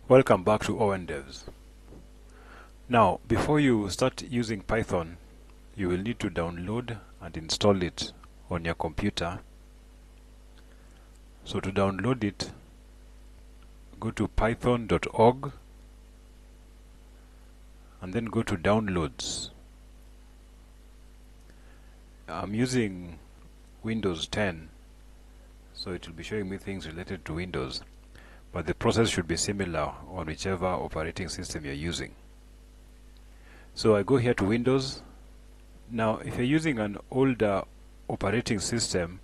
Welcome back to Owen Devs. Now, before you start using Python, you will need to download and install it on your computer. So to download it, go to python.org and then go to downloads. I'm using Windows 10, so it will be showing me things related to Windows, but the process should be similar on whichever operating system you're using. So I go here to Windows. Now, if you're using an older operating system,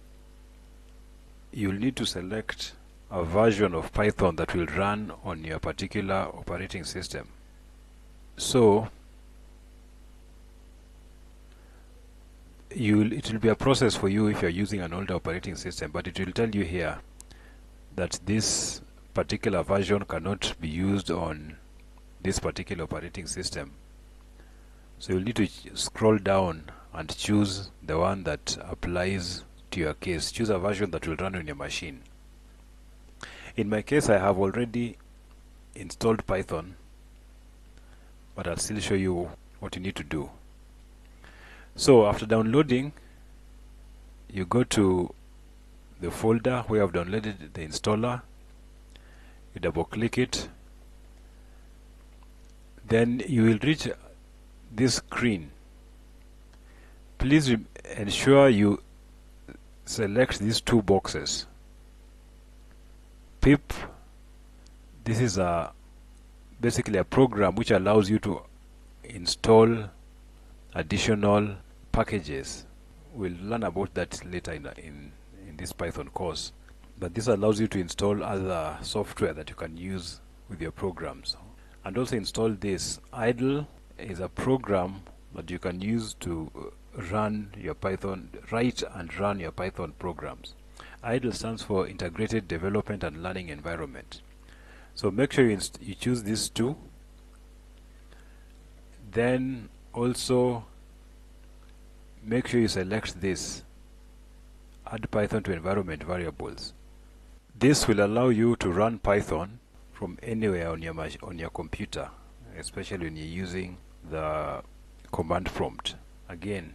you'll need to select a version of Python that will run on your particular operating system. So it will be a process for you if you're using an older operating system, but it will tell you here that this particular version cannot be used on this particular operating system. So you'll need to scroll down and choose the one that applies to your case. Choose a version that will run on your machine. In my case, I have already installed Python, but I'll still show you what you need to do. So after downloading, you go to the folder where I've downloaded the installer, you double click it, then you will reach this screen. Please ensure you select these two boxes. Pip, this is basically a program which allows you to install additional packages. We'll learn about that later in this Python course, but this allows you to install other software that you can use with your programs. And also install this. Idle is a program that you can use to run your Python, write and run your Python programs. IDLE stands for Integrated Development and Learning Environment. So make sure you choose these two. Then also make sure you select this, Add Python to Environment Variables. This will allow you to run Python from anywhere on your computer, especially when you're using the command prompt. Again,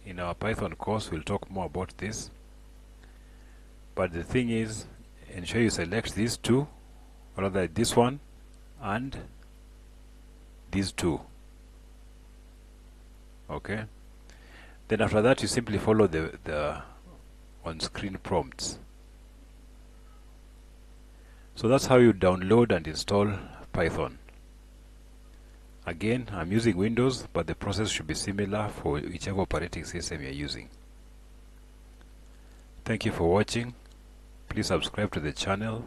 in our Python course, we'll talk more about this. But the thing is, ensure you select these two, or rather this one and these two. Okay. Then after that, you simply follow the on-screen prompts. So that's how you download and install Python. Again, I'm using Windows, but the process should be similar for whichever operating system you're using. Thank you for watching. Please subscribe to the channel